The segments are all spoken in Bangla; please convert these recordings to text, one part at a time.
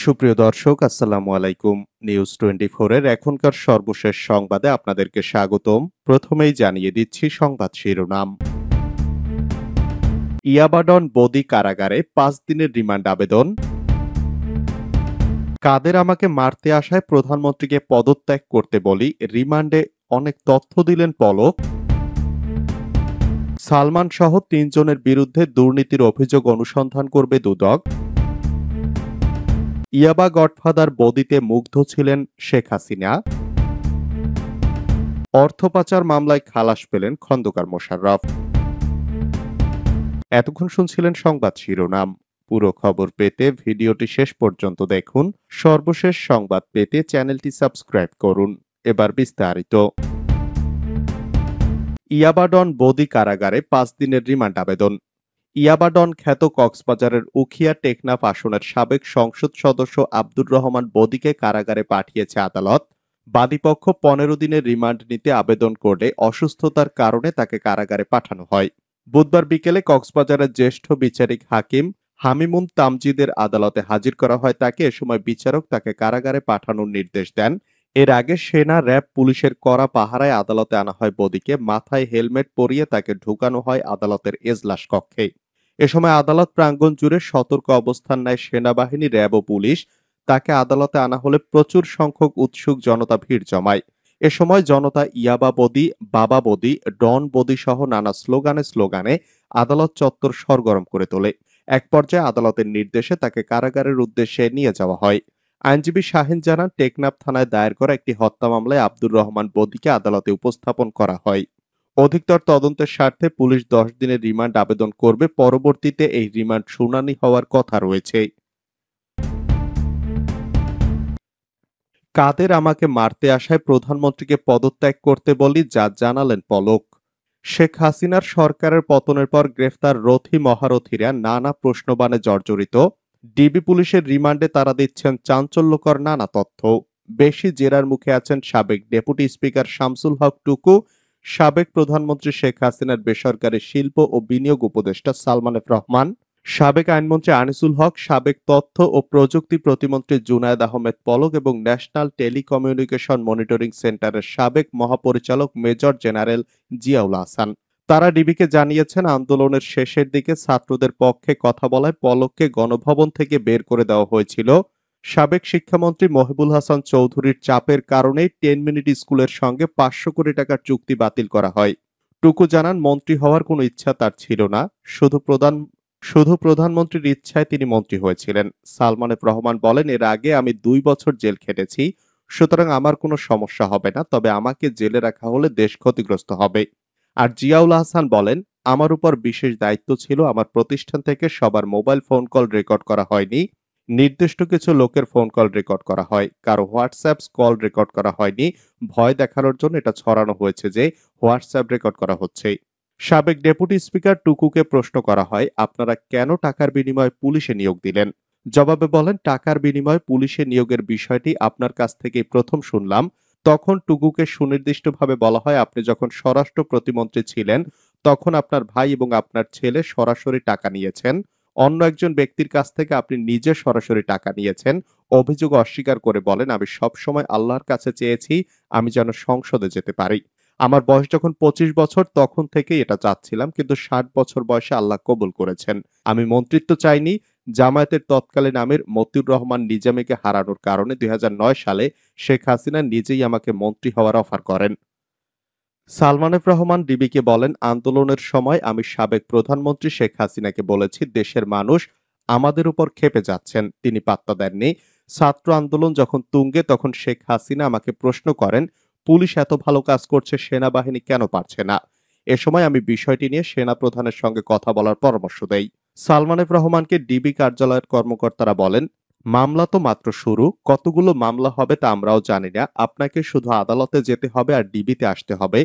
সুপ্রিয় দর্শক, আসসালামু আলাইকুম। নিউজ 24 এর এখনকার সর্বশেষ সংবাদে আপনাদেরকে স্বাগতম। প্রথমেই জানিয়ে দিচ্ছি সংবাদ শিরোনাম। ইয়াবাডন বদি কারাগারে 5 দিনের রিমান্ড আবেদন। কাদের আমাকে মারতে আসায় প্রধানমন্ত্রীকে পদত্যাগ করতে বলি, রিমান্ডে অনেক তথ্য দিলেন পলক। সালমান সহ 3 জনের বিরুদ্ধে দুর্নীতির অভিযোগ অনুসন্ধান করবে দুদক। ইয়াবা গডফাদার বদিতে মুগ্ধ ছিলেন শেখ হাসিনা। অর্থ পাচার মামলায় খালাস পেলেন খন্দকার মোশাররফ। এতক্ষণ শুনছিলেন সংবাদ শিরোনাম। পুরো খবর পেতে ভিডিওটি শেষ পর্যন্ত দেখুন। সর্বশেষ সংবাদ পেতে চ্যানেলটি সাবস্ক্রাইব করুন। এবার বিস্তারিত। ইয়াবাডন বদি কারাগারে 5 দিনের রিমান্ড আবেদন। ইয়াবাডন খ্যাত কক্সবাজারের উখিয়া টেকনাফ আসনের সাবেক সংসদ সদস্য আব্দুর রহমান বদিকে কারাগারে পাঠিয়েছে আদালত। বাদীপক্ষ 15 দিনের রিমান্ড নিতে আবেদন করলে অসুস্থতার কারণে তাকে কারাগারে পাঠানো হয়। বুধবার বিকেলে কক্সবাজারের জ্যেষ্ঠ বিচারিক হাকিম হামিমুন তামজিদের আদালতে হাজির করা হয় তাকে। এ সময় বিচারক তাকে কারাগারে পাঠানোর নির্দেশ দেন। এর আগে সেনা, র্যাব, পুলিশের কড়া পাহারায় আদালতে আনা হয় বদিকে। মাথায় হেলমেট পরিয়ে তাকে ঢুকানো হয় আদালতের এজলাস কক্ষে। এ সময় আদালত প্রাঙ্গণ জুড়ে সতর্ক অবস্থান নেয় সেনাবাহিনী, র্যাব ও পুলিশ। তাকে আদালতে আনা হলে প্রচুর সংখ্যক উৎসুক জনতা ভিড় জমায়। এ সময় জনতা ইয়াবা বদি, বাবা বদি, ডন বদি সহ নানা স্লোগানে আদালত চত্বর সরগরম করে তোলে। এক পর্যায়ে আদালতের নির্দেশে তাকে কারাগারের উদ্দেশ্যে নিয়ে যাওয়া হয়। আইনজীবী শাহিন জানান, টেকনাফ থানায় দায়ের করা একটি হত্যা মামলায় আব্দুর রহমান বদিকে আদালতে উপস্থাপন করা হয়। অধিকতর তদন্তের স্বার্থে পুলিশ 10 দিনের রিমান্ড আবেদন করবে। পরবর্তীতে এই রিমান্ড শুনানি হওয়ার কথা রয়েছে। কাদের আমাকে মারতে আসায় প্রধানমন্ত্রীকে পদত্যাগ করতে বলি, যা জানালেন পলক। শেখ হাসিনার সরকারের পতনের পর গ্রেফতার রথী মহারথীরা নানা প্রশ্নবাণে জর্জরিত। ডিবি পুলিশের রিমান্ডে তারা দিচ্ছেন চাঞ্চল্যকর নানা তথ্য। বেশি জেরার মুখে আছেন সাবেক ডেপুটি স্পিকার শামসুল হক টুকু, সাবেক প্রধানমন্ত্রী শেখ হাসিনার বেসরকারি শিল্প ও বিনিয়োগ উপদেষ্টা সালমান এফ রহমান, সাবেক আইনমন্ত্রী আনিসুল হক, সাবেক তথ্য ও প্রযুক্তি প্রতিমন্ত্রী জুনায়েদ আহমেদ পলক এবং ন্যাশনাল টেলিকমিউনিকেশন মনিটরিং সেন্টারের সাবেক মহাপরিচালক মেজর জেনারেল জিয়াউল আহসান। তারা ডিবিকে জানিয়েছেন, আন্দোলনের শেষের দিকে ছাত্রদের পক্ষে কথা বলায় পলককে গণভবন থেকে বের করে দেওয়া হয়েছিল। সাবেক শিক্ষামন্ত্রী মহিবুল হাসান চৌধুরীর চাপের কারণেই 10 মিনিট স্কুলের সঙ্গে 500 কোটি টাকার চুক্তি বাতিল করা হয়। টুকু জানান, মন্ত্রী হওয়ার কোনো ইচ্ছা তার ছিল না। শুধু প্রধানমন্ত্রীর ইচ্ছায় তিনি মন্ত্রী হয়েছিলেন। সালমান এফ রহমান বলেন, এর আগে আমি 2 বছর জেল খেটেছি, সুতরাং আমার কোনো সমস্যা হবে না, তবে আমাকে জেলে রাখা হলে দেশ ক্ষতিগ্রস্ত হবে। আর জিয়াউল আহসান বলেন, আমার উপর বিশেষ দায়িত্ব ছিল। আমার প্রতিষ্ঠান থেকে সবার মোবাইল ফোন কল রেকর্ড করা হয়নি। নির্দিষ্ট কিছু লোকের ফোন কল রেকর্ড করা হয়, কারো হোয়াটসঅ্যাপ কল রেকর্ড করা হয়নি। ভয় দেখানোর জন্য এটা ছড়ানো হয়েছে যে হোয়াটসঅ্যাপ রেকর্ড করা হচ্ছে। সাবেক ডেপুটি স্পিকার টুকুকে প্রশ্ন করা হয়, আপনারা কেন টাকার বিনিময়ে পুলিশে নিয়োগ দিলেন? জবাবে বলেন, টাকার বিনিময়ে পুলিশে নিয়োগের বিষয়টি আপনার কাছ থেকেই প্রথম শুনলাম। তখন টুকুকে সুনির্দিষ্টভাবে বলা হয়, আপনি যখন স্বরাষ্ট্র প্রতিমন্ত্রী ছিলেন তখন আপনার ভাই এবং আপনার ছেলে সরাসরি টাকা নিয়েছেন। অন্য একজন ব্যক্তির কাছ থেকে আপনি নিজে সরাসরি টাকা নিয়েছেন। অভিযোগ অস্বীকার করে বলেন, আমি সবসময় আল্লাহর কাছে চেয়েছি আমি যেন সংসদে যেতে পারি। আমার বয়স যখন 25 বছর তখন থেকেই এটা চাচ্ছিলাম, কিন্তু 60 বছর বয়সে আল্লাহ কবুল করেছেন। আমি মন্ত্রিত্ব চাইনি। জামায়াতের তৎকালীন আমির মতিউর রহমান নিজামীকে হারানোর কারণে 2009 সালে শেখ হাসিনা নিজেই আমাকে মন্ত্রী হওয়ার অফার করেন। সালমান এফ রহমান ডিবিকে বলেন, আন্দোলনের সময় আমি সাবেক প্রধানমন্ত্রী শেখ হাসিনাকে বলেছি, দেশের মানুষ আমাদের উপর ক্ষেপে যাচ্ছেন। তিনি পাত্তা দেননি। ছাত্র আন্দোলন যখন তুঙ্গে তখন শেখ হাসিনা আমাকে প্রশ্ন করেন, পুলিশ এত ভালো কাজ করছে, সেনাবাহিনী কেন পারছে না? এ সময় আমি বিষয়টি নিয়ে সেনা প্রধানের সঙ্গে কথা বলার পরামর্শ দেই। সালমান এফ রহমানকে ডিবি কার্যালয়ের কর্মকর্তারা বলেন, মামলা তো মাত্র শুরু, কতগুলো মামলা হবে তা আমরাও জানি না। আপনাকে শুধু আদালতে যেতে হবে আর ডিবিতে আসতে হবে।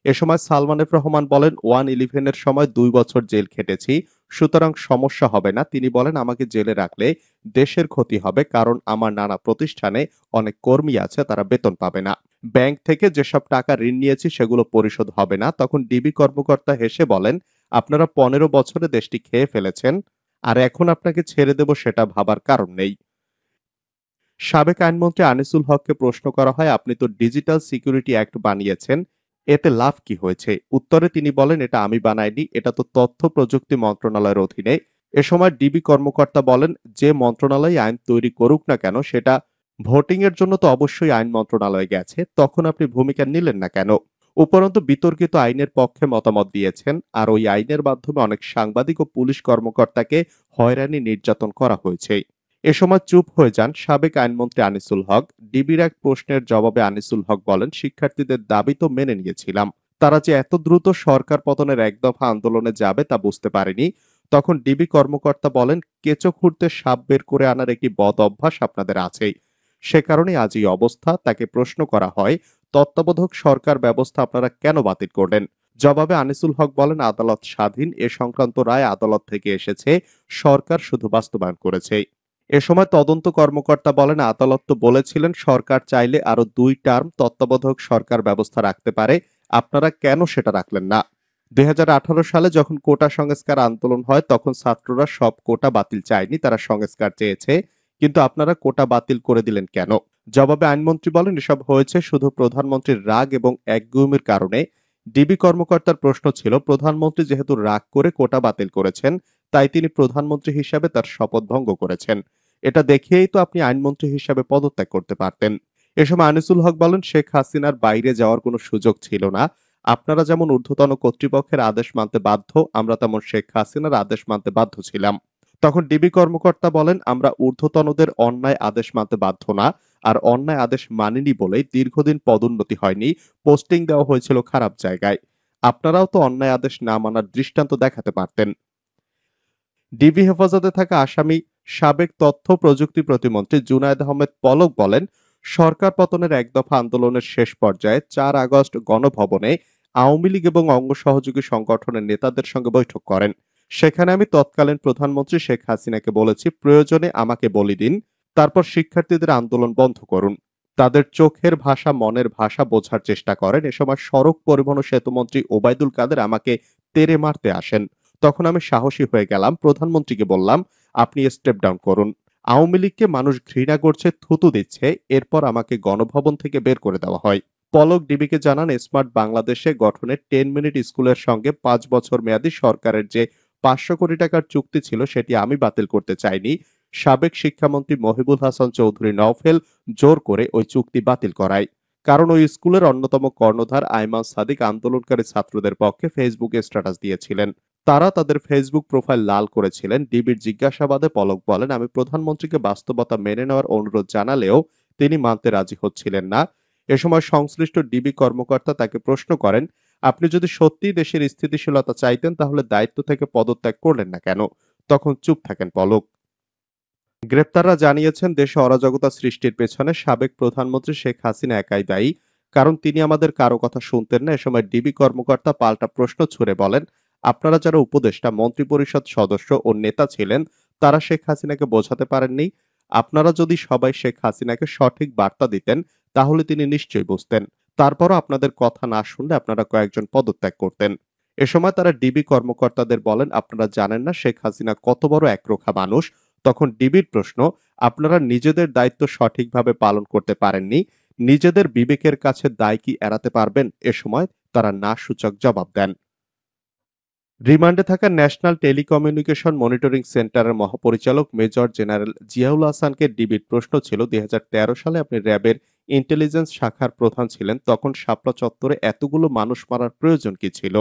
এ সময় সালমান এফ রহমান বলেন, 111 এর সময় 2 বছর জেল খেটেছি, সুতরাং সমস্যা হবে না। তিনি বলেন, আমাকে জেলে রাখলে দেশের ক্ষতি হবে, কারণ আমার নানা প্রতিষ্ঠানে অনেক কর্মী আছে, তারা বেতন পাবে না। ব্যাংক থেকে যেসব টাকা ঋণ নিয়েছি সেগুলো পরিশোধ হবে না। তখন ডিবি কর্মকর্তা হেসে বলেন, আপনারা 15 বছরে দেশটি খেয়ে ফেলেছেন, আর এখন আপনাকে ছেড়ে দেব সেটা ভাবার কারণ নেই। সাবেক আইনমন্ত্রী আনিসুল হককে প্রশ্ন করা হয়, আপনি তো ডিজিটাল সিকিউরিটি অ্যাক্ট বানিয়েছেন, এতে লাভ কি হয়েছে? উত্তরে তিনি বলেন, এটা আমি বানাইনি, এটা তো তথ্য প্রযুক্তি মন্ত্রণালয়ের অধীনে। এ সময় ডিবি কর্মকর্তা বলেন, যে মন্ত্রণালয় আইন তৈরি করুক না কেন, সেটা ভোটিং এর জন্য তো অবশ্যই আইন মন্ত্রণালয়ে গেছে, তখন আপনি ভূমিকা নিলেন না কেন? উপরন্তু বিতর্কিত আইনের পক্ষে মতামত দিয়েছেন, আর ওই আইনের মাধ্যমে অনেক সাংবাদিক ও পুলিশ কর্মকর্তাকে হয়রানি নির্যাতন করা হয়েছে। এ সময় চুপ হয়ে যান সাবেক আইনমন্ত্রী আনিসুল হক। ডিবির এক প্রশ্নের জবাবে আনিসুল হক বলেন, শিক্ষার্থীদের দাবি তো মেনে নিয়েছিলাম, তারা যে এত দ্রুত সরকার পতনের এক দফা আন্দোলনে যাবে তা বুঝতে পারেনি। তখন ডিবি কর্মকর্তা বলেন, কেঁচো খুঁড়তে সাপ বের করে আনার একটি বদ অভ্যাস আপনাদের আছেই, সে কারণে আজ এই অবস্থা। তাকে প্রশ্ন করা হয়, তত্ত্বাবধায়ক সরকার ব্যবস্থা আপনারা কেন বাতিল করলেন? জবাবে আনিসুল হক বলেন, আদালত স্বাধীন, এ সংক্রান্ত রায় আদালত থেকে এসেছে, সরকার শুধু বাস্তবায়ন করেছে। এ সময় তদন্ত কর্মকর্তা বলেন, আদালত তো বলেছিলেন সরকার চাইলে আরো 2 টার্ম তত্ত্বাবধায়ক সরকার ব্যবস্থা রাখতে পারে, আপনারা কেন সেটা রাখলেন না? 2018 সালে যখন কোটা সংস্কার আন্দোলন হয়, তখন ছাত্ররা সব কোটা বাতিল চায়নি, তারা সংস্কার চেয়েছে, কিন্তু আপনারা কোটা বাতিল করে দিলেন কেন? জবাবে আইনমন্ত্রী বলেন, এসব হয়েছে শুধু প্রধানমন্ত্রীর রাগ এবং একগুঁয়েমির কারণে। ডিবি কর্মকর্তার প্রশ্ন ছিল, প্রধানমন্ত্রী যেহেতু রাগ করে কোটা বাতিল করেছেন, তাই তিনি প্রধানমন্ত্রী হিসাবে তার শপথ ভঙ্গ করেছেন, এটা দেখিয়েই তো আপনি আইনমন্ত্রী হিসাবে পদত্যাগ করতে পারতেন। এ সময় আনিসুল হক বলেন, শেখ হাসিনার বাইরে যাওয়ার কোনো সুযোগ ছিল না, আপনারা যেমন ঊর্ধ্বতন কর্তৃপক্ষের আদেশ মানতে বাধ্য, আমরা তেমন শেখ হাসিনার আদেশ মানতে বাধ্য ছিলাম। তখন ডিবি কর্মকর্তা বলেন, আমরা ঊর্ধ্বতনদের অন্যায় আদেশ মানতে বাধ্য না, আর অন্যায় আদেশ মানিনি বলেই দীর্ঘদিন পদোন্নতি হয়নি, পোস্টিং দেওয়া হয়েছিল খারাপ জায়গায়। আপনারাও তো অন্যায় আদেশ না মানার দৃষ্টান্ত দেখাতে পারতেন। ডিবি হেফাজতে থাকা আসামি সাবেক তথ্য প্রযুক্তি প্রতিমন্ত্রী জুনায়েদ আহমেদ পলক বলেন, সরকার পতনের এক দফা আন্দোলনের শেষ পর্যায়ে 4 আগস্ট গণভবনে আওয়ামী লীগ এবং অঙ্গ সহযোগী সংগঠনের নেতাদের সঙ্গে বৈঠক করেন। সেখানে আমি তৎকালীন প্রধানমন্ত্রী শেখ হাসিনাকে বলেছি, প্রয়োজনে আমাকে বলি দিন, তারপর শিক্ষার্থীদের আন্দোলন বন্ধ করুন। তাদের চোখের ভাষা মনের ভাষা বোঝার চেষ্টা করেন। এ সময় সড়ক পরিবহন ও সেতুমন্ত্রী ওবায়দুল কাদের আমাকে তেড়ে মারতে আসেন। তখন আমি সাহসী হয়ে গেলাম, প্রধানমন্ত্রীকে বললাম, আপনি স্টেপ ডাউন করুন, আওয়ামী লীগকে মানুষ ঘৃণা করছে, থুতু দিচ্ছে। এরপর আমাকে গণভবন থেকে বের করে দেওয়া হয়। পলক ডিবিকে জানান, স্মার্ট বাংলাদেশে গঠনের 10 মিনিট স্কুলের সঙ্গে 5 বছর মেয়াদী সরকারের যে 500 কোটি টাকার চুক্তি ছিল, সেটি আমি বাতিল করতে চাইনি। সাবেক শিক্ষামন্ত্রী মহিবুল হাসান চৌধুরী নওফেল জোর করে ওই চুক্তি বাতিল করায়। কারণ ওই স্কুলের অন্যতম কর্ণধার আইমান সাদিক আন্দোলনকারী ছাত্রদের পক্ষে ফেসবুকে স্ট্যাটাস দিয়েছিলেন। তারা তাদের ফেসবুক প্রোফাইল লাল করেছিলেন। ডিবির জিজ্ঞাসাবাদে পলক বলেন, আমি প্রধানমন্ত্রীকে বাস্তবতা মেনে নেওয়ার অনুরোধ জানালেও তিনি মানতে রাজি হচ্ছিলেন না। এ সময় সংশ্লিষ্ট ডিবি কর্মকর্তা তাকে প্রশ্ন করেন, আপনি যদি সত্যিই দেশের স্থিতিশীলতা চাইতেন, তাহলে দায়িত্ব থেকে পদত্যাগ করলেন না কেন? তখন চুপ থাকেন পলক। গ্রেপ্তাররা জানিয়েছেন, দেশে অরাজকতা সৃষ্টির পেছনে সাবেক প্রধানমন্ত্রী শেখ হাসিনা একাই দায়ী, কারণ তিনি আমাদের কারো কথা শুনতেন না। এ সময় ডিবি কর্মকর্তা পাল্টা প্রশ্ন ছুড়ে বলেন, আপনারা যারা উপদেষ্টা, মন্ত্রিপরিষদ সদস্য ও নেতা ছিলেন, তারা শেখ হাসিনাকে বোঝাতে পারেননি? আপনারা যদি সবাই শেখ হাসিনাকে সঠিক বার্তা দিতেন, তাহলে তিনি নিশ্চয়ই বুঝতেন। তারপরও আপনাদের কথা না শুনলে আপনারা কয়েকজন পদত্যাগ করতেন। এ সময় তারা ডিবি কর্মকর্তাদের বলেন, আপনারা জানেন না শেখ হাসিনা কত বড় একরোখা মানুষ। তখন ডিবির প্রশ্ন, আপনারা নিজেদের দায়িত্ব সঠিকভাবে পালন করতে পারেননি, নিজেদের বিবেকের কাছে দায় কি এড়াতে পারবেন? এ সময় তারা না সূচক জবাব দেন। রিমান্ডে থাকা ন্যাশনাল টেলিকমিউনিকেশন মনিটরিং সেন্টারের মহাপরিচালক মেজর জেনারেল জিয়াউল হাসানকে ডিবির প্রশ্ন ছিল, 2013 সালে আপনি র্যাবের ইন্টেলিজেন্স শাখার প্রধান ছিলেন, তখন শাপলা চত্বরে এতগুলো মানুষ মারার প্রয়োজন কি ছিল?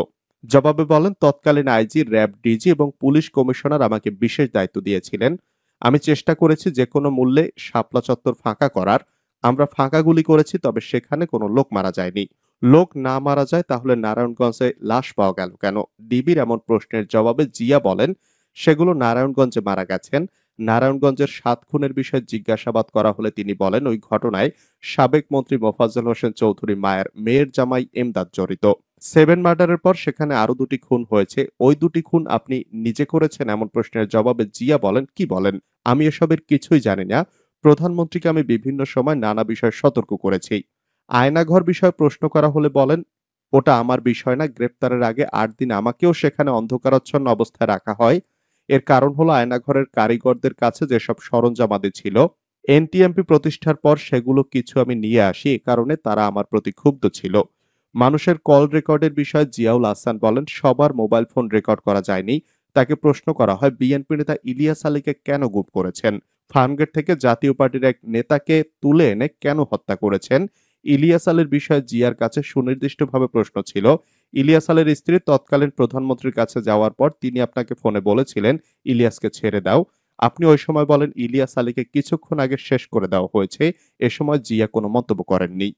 জবাবে বলেন, তৎকালীন আইজি, র্যাব ডিজি এবং পুলিশ কমিশনার আমাকে বিশেষ দায়িত্ব দিয়েছিলেন। আমি চেষ্টা করেছি যে কোনো মূল্যে শাপলা চত্বর ফাঁকা করার। আমরা ফাঁকা গুলি করেছি, তবে সেখানে কোনো লোক মারা যায়নি। লোক না মারা যায় তাহলে নারায়ণগঞ্জে লাশ পাওয়া গেল কেন? ডিবির এমন প্রশ্নের জবাবে জিয়া বলেন, সেগুলো নারায়ণগঞ্জে মারা গেছেন। নারায়ণগঞ্জের 7 খুনের বিষয়ে জিজ্ঞাসাবাদ করা হলে তিনি বলেন, ওই ঘটনায় সাবেক মন্ত্রী মোফাজ্জল হোসেন চৌধুরী মায়ের মেয়ের জামাই এমদাদ জড়িত। 7 মার্ডারের পর সেখানে আরো 2টি খুন হয়েছে, ওই 2টি খুন আপনি নিজে করেছেন? এমন প্রশ্নের জবাবে জিয়া বলেন, কি বলেন, আমি এসবের কিছুই জানি না। প্রধানমন্ত্রীকে আমি বিভিন্ন সময় নানা বিষয়ে সতর্ক করেছি। আয়নাঘর বিষয়ে প্রশ্ন করা হলে বলেন, ওটা আমার বিষয় না। গ্রেপ্তারের আগে 8 দিন আমাকেও সেখানে অন্ধকারাচ্ছন্ন অবস্থায় রাখা হয়। এর কারণ হলো আয়নাঘরের কারিগরদের কাছে যেসব সরঞ্জামাদি ছিল, এনটিএমপি প্রতিষ্ঠার পর সেগুলো কিছু আমি নিয়ে আসি, এ কারণে তারা আমার প্রতি ক্ষুব্ধ ছিল। মানুষের কল রেকর্ডের বিষয়ে জিয়াউল আহসান বলেন, সবার মোবাইল ফোন রেকর্ড করা যায়নি। তাকে প্রশ্ন করা হয়, বিএনপি নেতা ইলিয়াস আলীকে কেন গুম করেছেন? ফার্মগেট থেকে জাতীয় পার্টির এক নেতাকে তুলে এনে কেন হত্যা করেছেন? ইলিয়াস আলীর বিষয়ে জিয়ার কাছে সুনির্দিষ্টভাবে প্রশ্ন ছিল। ইলিয়াস আলীর স্ত্রী তৎকালীন প্রধানমন্ত্রীর কাছে যাওয়ার পর তিনি আপনাকে ফোনে বলেছিলেন ইলিয়াসকে ছেড়ে দাও। আপনি ওই সময় বলেন ইলিয়াস আলীকে কিছুক্ষণ আগে শেষ করে দেওয়া হয়েছে। এ সময় জিয়া কোনো মন্তব্য করেননি।